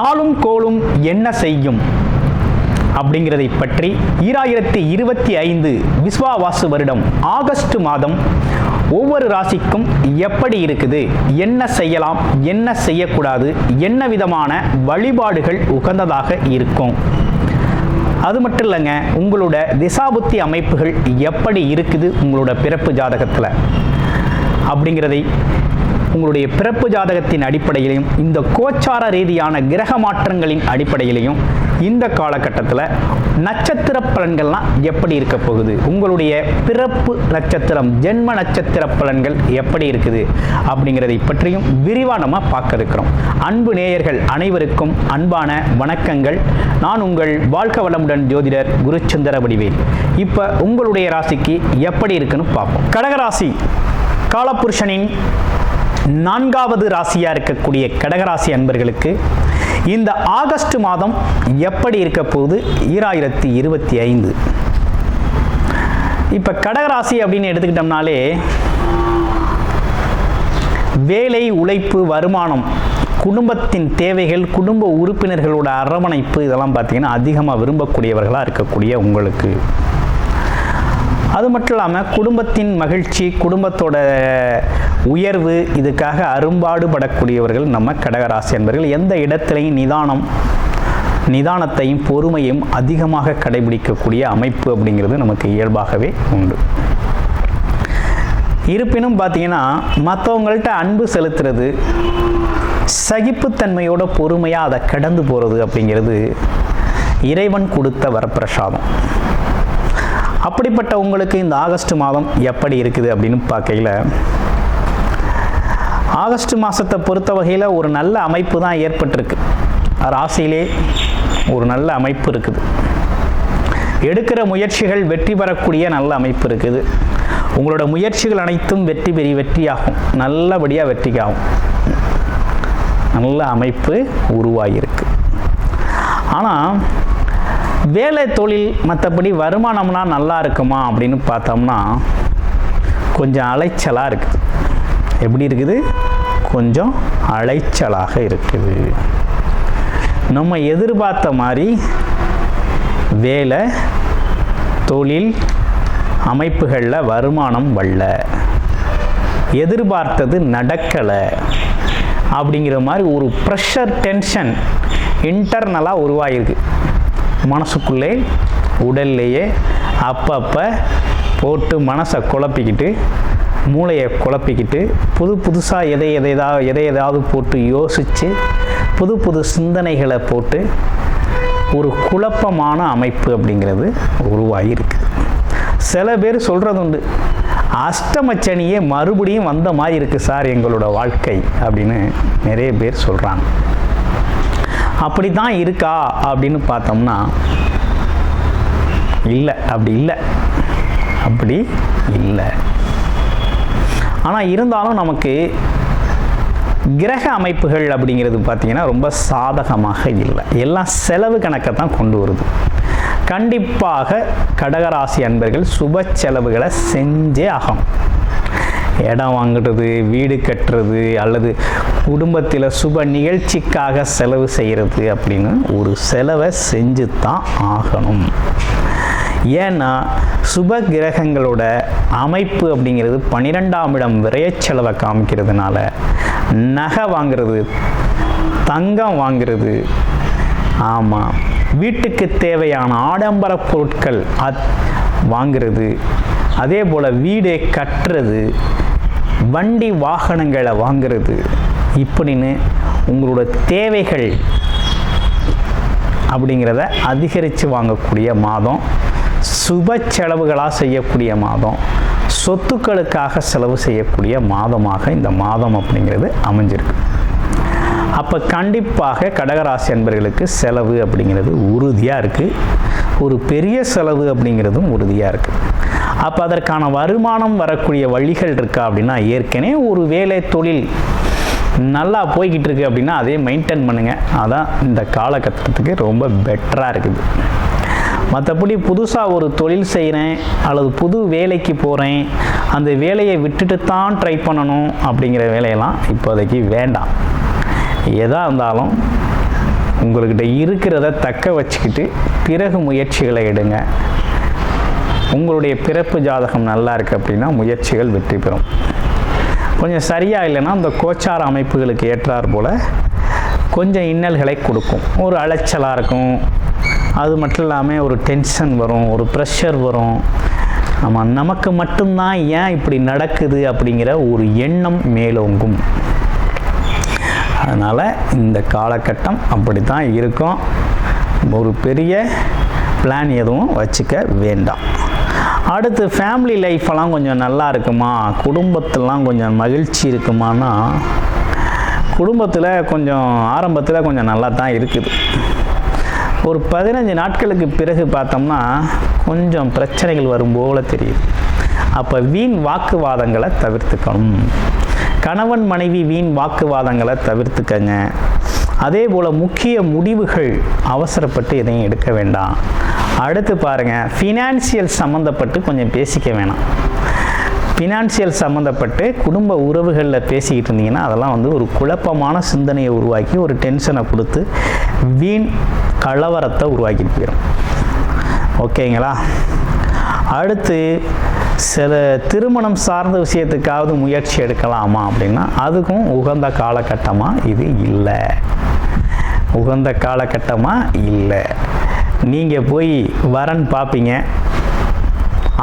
நாளும் கோளும் என்ன செய்யும் அப்படிங்கிறதை பற்றி 2025 விஸ்வாவாசு வருடம் ஆகஸ்ட் மாதம் ஒவ்வொரு ராசிக்கும் எப்படி இருக்குது, என்ன செய்யலாம், என்ன செய்யக்கூடாது, என்ன விதமான வழிபாடுகள் உகந்ததாக இருக்கும், அது மட்டும் இல்லைங்க, உங்களோட திசாபுத்தி அமைப்புகள் எப்படி இருக்குது உங்களோட பிறப்பு ஜாதகத்தில் அப்படிங்கிறதை உங்களுடைய பிறப்பு ஜாதகத்தின் அடிப்படையிலையும் இந்த கோச்சார ரீதியான கிரக மாற்றங்களின் அடிப்படையிலையும் இந்த காலகட்டத்தில் நட்சத்திர பலன்கள்லாம் எப்படி இருக்க போகுது, உங்களுடைய பிறப்பு நட்சத்திரம் ஜென்ம நட்சத்திர பலன்கள் எப்படி இருக்குது அப்படிங்கிறதை பற்றியும் விரிவாக நம்ம பார்க்க இருக்கிறோம். அன்பு நேயர்கள் அனைவருக்கும் அன்பான வணக்கங்கள். நான் உங்கள் வாழ்க வளமுடன் ஜோதிடர் குருச்சந்திர வடிவேல். இப்போ உங்களுடைய ராசிக்கு எப்படி இருக்குன்னு பார்ப்போம். கடகராசி காலபுருஷனின் 4வது ராசியாக இருக்கக்கூடிய கடகராசி அன்பர்களுக்கு இந்த ஆகஸ்ட் மாதம் எப்படி இருக்க போகுது 2025. இப்போ கடகராசி அப்படின்னு எடுத்துக்கிட்டோம்னாலே வேலை, உழைப்பு, வருமானம், குடும்பத்தின் தேவைகள், குடும்ப உறுப்பினர்களோட அரவணைப்பு இதெல்லாம் பார்த்தீங்கன்னா அதிகமாக விரும்பக்கூடியவர்களாக இருக்கக்கூடிய உங்களுக்கு, அது மட்டும் இல்லாமல் குடும்பத்தின் மகிழ்ச்சி, குடும்பத்தோட உயர்வு இதுக்காக அரும்பாடுபடக்கூடியவர்கள் நம்ம கடகராசி என்பவர்கள். எந்த இடத்திலையும் நிதானத்தையும் பொறுமையும் அதிகமாக கடைபிடிக்கக்கூடிய அமைப்பு அப்படிங்கிறது நமக்கு இயல்பாகவே உண்டு. இருப்பினும் பார்த்தீங்கன்னா மற்றவங்கள்ட்ட அன்பு செலுத்துறது, சகிப்புத்தன்மையோட பொறுமையாக அதை கடந்து போகிறது அப்படிங்கிறது இறைவன் கொடுத்த வரப்பிரசாதம். அப்படிப்பட்ட உங்களுக்கு இந்த ஆகஸ்ட் மாதம் எப்படி இருக்குது அப்படின்னு பார்க்கையில், ஆகஸ்ட் மாதத்தை பொறுத்த வகையில் ஒரு நல்ல அமைப்பு தான் ஏற்பட்டிருக்கு. ராசியிலே ஒரு நல்ல அமைப்பு இருக்குது. எடுக்கிற முயற்சிகள் வெற்றி பெறக்கூடிய நல்ல அமைப்பு இருக்குது. உங்களோட முயற்சிகள் அனைத்தும் வெற்றியாகும், நல்லபடியாக வெற்றிக்காகும் நல்ல அமைப்பு உருவாகியிருக்கு. ஆனால் வேலை, தொழில், மற்றபடி வருமானம்லாம் நல்லா இருக்குமா அப்படின்னு பார்த்தோம்னா கொஞ்சம் அலைச்சலாக இருக்குது. எப்படி இருக்குது? கொஞ்சம் அலைச்சலாக இருக்குது. நம்ம எதிர்பார்த்த மாதிரி வேலை, தொழில் அமைப்புகளில் வருமானம் வரல, எதிர்பார்த்தது நடக்கலை அப்படிங்கிற மாதிரி ஒரு ப்ரெஷர், டென்ஷன் இன்டர்னலாக உருவாகிருக்கு. மனசுக்குள்ளே உடல்லையே அப்பப்போ போட்டு மனசை குழப்பிக்கிட்டு, மூளையை குழப்பிக்கிட்டு, புதுசாக எதையாவது போட்டு யோசித்து புது சிந்தனைகளை போட்டு ஒரு குழப்பமான அமைப்பு அப்படிங்கிறது உருவாகியிருக்கு. சில பேர் சொல்கிறது உண்டு, அஷ்டமச்சனியே மறுபடியும் வந்த மாதிரி இருக்குது சார் எங்களோட வாழ்க்கை அப்படின்னு நிறைய பேர் சொல்கிறாங்க. அப்படி தான் இருக்கா அப்படின்னு பார்த்தோம்னா இல்லை, அப்படி இல்லை. ஆனால் இருந்தாலும் நமக்கு கிரக அமைப்புகள் அப்படிங்கிறது பார்த்திங்கன்னா ரொம்ப சாதகமாக இல்லை. எல்லாம் செலவு கணக்கை தான் கொண்டு வருது. கண்டிப்பாக கடகராசி அன்பர்கள் சுப செலவுகளை செஞ்சே ஆகும். இடம் வாங்குறது, வீடு கட்டுறது, அல்லது குடும்பத்தில் சுப நிகழ்ச்சிக்காக செலவு செய்கிறது அப்படின்னு ஒரு செலவை செஞ்சு தான் ஆகணும். ஏன்னா சுப கிரகங்களோட அமைப்பு அப்படிங்கிறது 12ஆம் இடம் விரயச்செலவை காமிக்கிறதுனால நகை வாங்கிறது, தங்கம் வாங்கிறது, ஆமாம் வீட்டுக்கு தேவையான ஆடம்பர பொருட்கள் வாங்கிறது, அதே போல் வீடை கட்டுறது, வண்டி வாகனங்களை வாங்கிறது, இப்படின்னு உங்களோட தேவைகள் அப்படிங்கிறத அதிகரித்து வாங்கக்கூடிய மாதம், சுப செலவுகளாக செய்யக்கூடிய மாதம், சொத்துக்களுக்காக செலவு செய்யக்கூடிய மாதமாக இந்த மாதம் அப்படிங்கிறது அமைஞ்சிருக்கு. அப்போ கண்டிப்பாக கடகராசி அன்பர்களுக்கு செலவு அப்படிங்கிறது உறுதியாக இருக்குது. ஒரு பெரிய செலவு அப்படிங்கிறதும் உறுதியாக இருக்குது. அப்போ அதற்கான வருமானம் வரக்கூடிய வழிகள் இருக்கா அப்படின்னா, ஏற்கனவே ஒரு வேலை, தொழில் நல்லா போய்கிட்டு இருக்கு அப்படின்னா அதே மெயின்டைன் பண்ணுங்கள். அதான் இந்த காலகட்டத்துக்கு ரொம்ப பெட்டராக இருக்குது. மற்றபடி புதுசாக ஒரு தொழில் செய்கிறேன் அல்லது புது வேலைக்கு போகிறேன், அந்த வேலையை விட்டுட்டு தான் ட்ரை பண்ணணும் அப்படிங்கிற வேலையெல்லாம் இப்போதைக்கு வேண்டாம். எதாக இருந்தாலும் உங்கள்கிட்ட இருக்கிறத தக்க வச்சுக்கிட்டு பிறகு முயற்சிகளை எடுங்க. உங்களுடைய பிறப்பு ஜாதகம் நல்லா இருக்குது அப்படின்னா முயற்சிகள் வெற்றி பெறும். கொஞ்சம் சரியாக இல்லைன்னா அந்த கோச்சார அமைப்புகளுக்கு ஏற்றார் போல் கொஞ்சம் இன்னல்களை கொடுக்கும். ஒரு அலைச்சலாக இருக்கும். அது மட்டும் இல்லாமல் ஒரு டென்ஷன் வரும், ஒரு ப்ரெஷர் வரும். ஆமாம், நமக்கு மட்டும்தான் ஏன் இப்படி நடக்குது அப்படிங்கிற ஒரு எண்ணம் மேலோங்கும். அதனால் இந்த காலகட்டம் அப்படி தான் இருக்கும். ஒரு பெரிய பிளான் எதுவும் வச்சுக்க வேண்டாம். அடுத்து ஃபேமிலி லைஃப்பெல்லாம் கொஞ்சம் நல்லா இருக்குமா, குடும்பத்திலாம் கொஞ்சம் மகிழ்ச்சி இருக்குமானா, குடும்பத்தில் கொஞ்சம் ஆரம்பத்தில் கொஞ்சம் நல்லா தான் இருக்குது. ஒரு 15 நாட்களுக்கு பிறகு பார்த்தோம்னா கொஞ்சம் பிரச்சனைகள் வரும் போல தெரியுது. அப்போ வீண் வாக்குவாதங்களை தவிர்த்துக்கணும். கணவன் மனைவி வீண் வாக்குவாதங்களை தவிர்த்துக்கங்க. அதே போல் முக்கிய முடிவுகள் அவசரப்பட்டு எதையும் எடுக்க வேண்டாம். அடுத்து பாருங்கள், ஃபினான்சியல் சம்மந்தப்பட்டு கொஞ்சம் பேசிக்க வேணாம். ஃபினான்சியல் சம்மந்தப்பட்டு குடும்ப உறவுகளில் பேசிக்கிட்டு இருந்தீங்கன்னா அதெல்லாம் வந்து ஒரு குழப்பமான சிந்தனையை உருவாக்கி ஒரு டென்ஷனை கொடுத்து வீண் கலவரத்தை உருவாக்கிட்டு போயிடும். ஓகேங்களா? அடுத்து சில திருமணம் சார்ந்த விஷயத்துக்காவது முயற்சி எடுக்கலாமா அப்படின்னா அதுக்கும் உகந்த காலகட்டமாக இது இல்லை. உகந்த காலகட்டமாக இல்லை. நீங்கள் போய் வரன் பார்ப்பீங்க.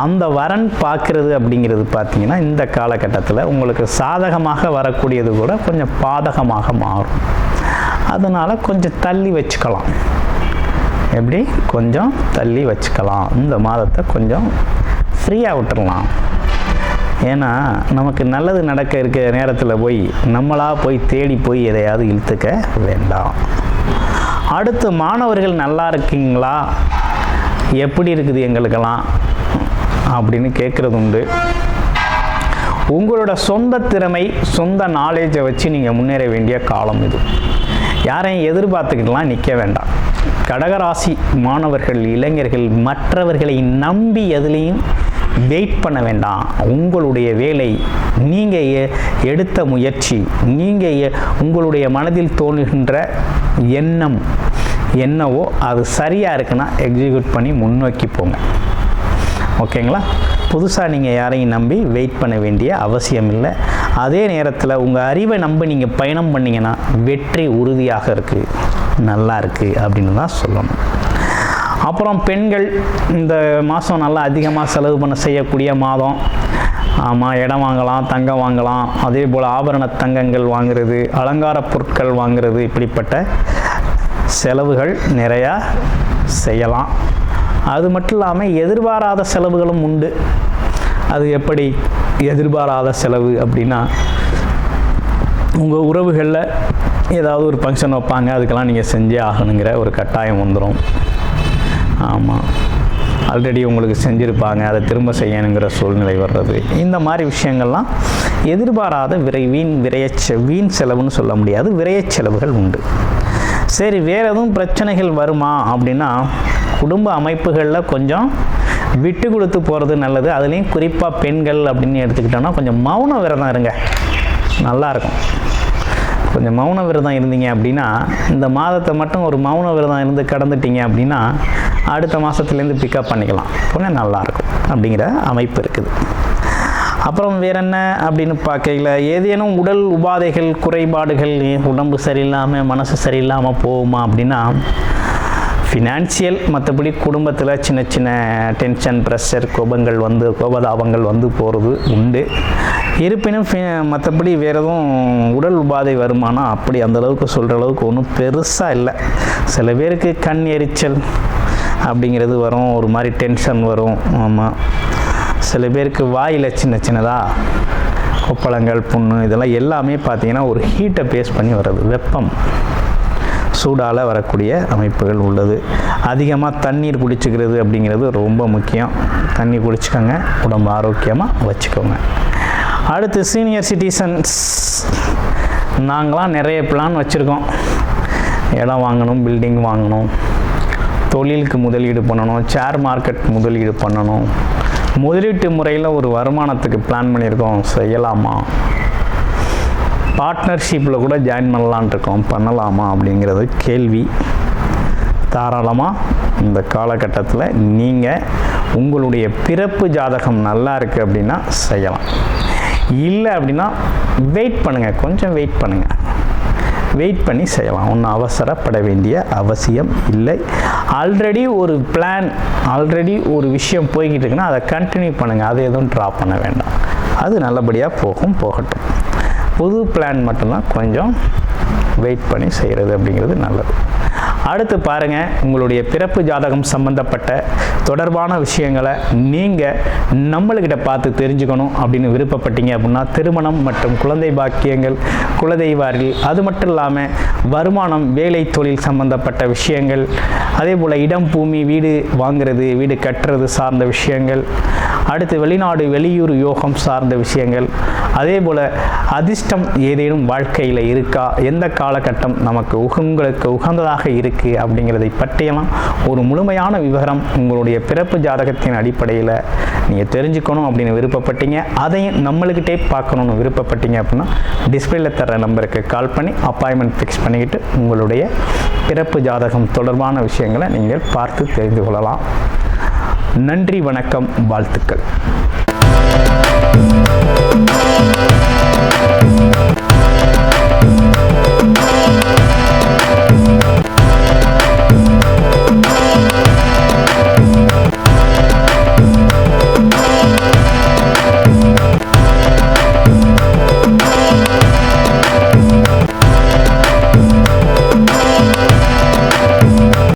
அந்த வரன் பார்க்குறது அப்படிங்கிறது பார்த்தீங்கன்னா இந்த காலகட்டத்தில் உங்களுக்கு சாதகமாக வரக்கூடியது கூட கொஞ்சம் பாதகமாக மாறும். அதனால் கொஞ்சம் தள்ளி வச்சுக்கலாம். எப்படி? கொஞ்சம் தள்ளி வச்சுக்கலாம். இந்த மாதத்தை கொஞ்சம் ஃப்ரீயாக விட்டுடலாம். ஏன்னா நமக்கு நல்லது நடக்க இருக்கிற நேரத்தில் போய் நம்மளாக போய் தேடி போய் எதையாவது இழுத்துக்க வேண்டாம். அடுத்து மாணவர்கள் நல்லா இருக்கீங்களா, எப்படி இருக்குது எங்களுக்கெல்லாம் அப்படின்னு கேட்குறது உண்டு. உங்களோட சொந்த திறமை, சொந்த நாலேஜை வச்சு நீங்கள் முன்னேற வேண்டிய காலம் இது. யாரையும் எதிர்பார்த்துக்கிட்டுலாம் நிற்க வேண்டாம். கடகராசி மாணவர்கள், இளைஞர்கள் மற்றவர்களை நம்பி எதுலேயும் வெயிட் பண்ண வேண்டாம். உங்களுடைய வேலை, நீங்கள் எடுத்த முயற்சி, நீங்கள் உங்களுடைய மனதில் தோன்றுகின்ற எண்ணம் என்னவோ அது சரியாக இருக்குன்னா எக்ஸிக்யூட் பண்ணி முன்னோக்கி போங்க. ஓகேங்களா? புதுசாக நீங்கள் யாரையும் நம்பி வெயிட் பண்ண வேண்டிய அவசியம் இல்லை. அதே நேரத்தில் உங்கள் அறிவை நம்பி நீங்கள் பயணம் பண்ணிங்கன்னா வெற்றி உறுதியாக இருக்குது, நல்லா இருக்குது அப்படின்னு தான் சொல்லணும். அப்புறம் பெண்கள் இந்த மாதம் நல்லா அதிகமாக செலவு பண்ண செய்யக்கூடிய மாதம். ஆமாம், இடம் வாங்கலாம், தங்கம் வாங்கலாம், அதே போல் ஆபரண தங்கங்கள் வாங்குறது, அலங்கார பொருட்கள் வாங்குறது, இப்படிப்பட்ட செலவுகள் நிறையா செய்யலாம். அது மட்டும் இல்லாமல் எதிர்பாராத செலவுகளும் உண்டு. அது எப்படி எதிர்பாராத செலவு அப்படின்னா, உங்கள் உறவுகளில் ஏதாவது ஒரு ஃபங்க்ஷன் வைப்பாங்க, அதுக்கெல்லாம் நீங்கள் செஞ்சே ஆகணுங்கிற ஒரு கட்டாயம் வந்துடும். ஆமாம், ஆல்ரெடி உங்களுக்கு செஞ்சுருப்பாங்க, அதை திரும்ப செய்யணுங்கிற சூழ்நிலை வர்றது. இந்த மாதிரி விஷயங்கள்லாம் எதிர்பாராத வீண் செலவுன்னு சொல்ல முடியாது, விரயச் செலவுகள் உண்டு. சரி, வேறு எதுவும் பிரச்சனைகள் வருமா அப்படின்னா குடும்ப அமைப்புகளில் கொஞ்சம் விட்டு கொடுத்து போகிறது நல்லது. அதுலேயும் குறிப்பாக பெண்கள் அப்படின்னு எடுத்துக்கிட்டோன்னா கொஞ்சம் மௌன விரதம் இருங்க, நல்லாயிருக்கும். கொஞ்சம் மௌன விரதம் இருந்தீங்க அப்படின்னா இந்த மாதத்தை மட்டும் ஒரு மௌன விரதம் இருந்து கடந்துட்டீங்க அப்படின்னா அடுத்த மாதத்துலேருந்து பிக்கப் பண்ணிக்கலாம், கொஞ்சம் நல்லாயிருக்கும் அப்படிங்கிற அமைப்பு இருக்குது. அப்புறம் வேற என்ன அப்படின்னு பார்க்கையில் ஏதேனும் உடல் உபாதைகள், குறைபாடுகள், உடம்பு சரியில்லாமல் மனசு சரியில்லாமல் போகுமா அப்படின்னா ஃபினான்சியல், மற்றபடி குடும்பத்தில் சின்ன சின்ன டென்ஷன், ப்ரெஷர், கோபதாபங்கள் வந்து போகிறது உண்டு. இருப்பினும் மற்றபடி வேறு எதுவும் உடல் உபாதை வருமானா அப்படி அந்தளவுக்கு சொல்கிற அளவுக்கு ஒன்றும் பெருசாக இல்லை. சில பேருக்கு கண் எரிச்சல் அப்படிங்கிறது வரும், ஒரு மாதிரி டென்ஷன் வரும். ஆமாம், சில பேருக்கு வாயில் சின்ன சின்னதாக கொப்பளங்கள், புண்ணு, இதெல்லாம் எல்லாமே பார்த்திங்கன்னா ஒரு ஹீட்டை பேஸ் பண்ணி வர்றது, வெப்பம் சூடால் வரக்கூடிய அமைப்புகள் உள்ளது. அதிகமாக தண்ணீர் குடிச்சுக்கிறது அப்படிங்கிறது ரொம்ப முக்கியம். தண்ணி குடிச்சுக்கோங்க, உடம்பு ஆரோக்கியமாக வச்சுக்கோங்க. அடுத்து சீனியர் சிட்டிசன்ஸ், நாங்களாம் நிறைய பிளான் வச்சுருக்கோம். இடம் வாங்கணும், பில்டிங் வாங்கணும், தொழிலுக்கு முதலீடு பண்ணணும், ஷேர் மார்க்கெட் முதலீடு பண்ணணும், முதலீட்டு முறையில் ஒரு வருமானத்துக்கு பிளான் பண்ணியிருக்கோம், செய்யலாமா? பார்ட்னர்ஷிப்பில் கூட ஜாயின் பண்ணலான் இருக்கோம், பண்ணலாமா அப்படிங்கிறது கேள்வி. தாராளமாக இந்த காலகட்டத்தில் நீங்கள் உங்களுடைய பிறப்பு ஜாதகம் நல்லா இருக்குது அப்படின்னா செய்யலாம். இல்லை அப்படின்னா வெயிட் பண்ணுங்கள், கொஞ்சம் வெயிட் பண்ணுங்கள், வெயிட் பண்ணி செய்யலாம். ஒன்றும் அவசரப்பட வேண்டிய அவசியம் இல்லை. ஆல்ரெடி ஒரு பிளான், ஆல்ரெடி ஒரு விஷயம் போய்கிட்டு இருக்குன்னா அதை கண்டினியூ பண்ணுங்கள், அதை எதுவும் ட்ராப் பண்ண வேண்டாம். அது நல்லபடியாக போகட்டும். புது பிளான் மட்டும்தான் கொஞ்சம் வெயிட் பண்ணி செய்கிறது அப்படிங்கிறது நல்லது. அடுத்து பாருங்கள், உங்களுடைய பிறப்பு ஜாதகம் சம்பந்தப்பட்ட தொடர்பான விஷயங்களை நீங்கள் நம்மளுக்கிட்ட பார்த்து தெரிஞ்சுக்கணும் அப்படின்னு விருப்பப்பட்டீங்க அப்படின்னா திருமணம் மற்றும் குழந்தை பாக்கியங்கள், குலதெய்வ அருள், அது மட்டும் இல்லாமல் வருமானம், வேலை, தொழில் சம்பந்தப்பட்ட விஷயங்கள், அதே போல் இடம், பூமி, வீடு வாங்கிறது, வீடு கட்டுறது சார்ந்த விஷயங்கள், அடுத்து வெளிநாடு வெளியூர் யோகம் சார்ந்த விஷயங்கள், அதே போல் அதிர்ஷ்டம் ஏதேனும் வாழ்க்கையில் இருக்கா, எந்த காலகட்டம் நமக்கு உங்களுக்கு உகந்ததாக இருக்குது அப்படிங்கிறதை பற்றியெல்லாம் ஒரு முழுமையான விவரம் உங்களுடைய பிறப்பு ஜாதகத்தின் அடிப்படையில் நீங்கள் தெரிஞ்சுக்கணும் அப்படின்னு விருப்பப்பட்டீங்க, அதையும் நம்மளுக்கிட்டே பார்க்கணுன்னு விருப்பப்பட்டீங்க அப்படின்னா டிஸ்பிளேல தர நம்பருக்கு கால் பண்ணி அப்பாயின்மெண்ட் ஃபிக்ஸ் பண்ணிக்கிட்டு உங்களுடைய பிறப்பு ஜாதகம் தொடர்பான விஷயங்களை நீங்கள் பார்த்து தெரிந்து கொள்ளலாம். நன்றி, வணக்கம், வாழ்த்துக்கள்.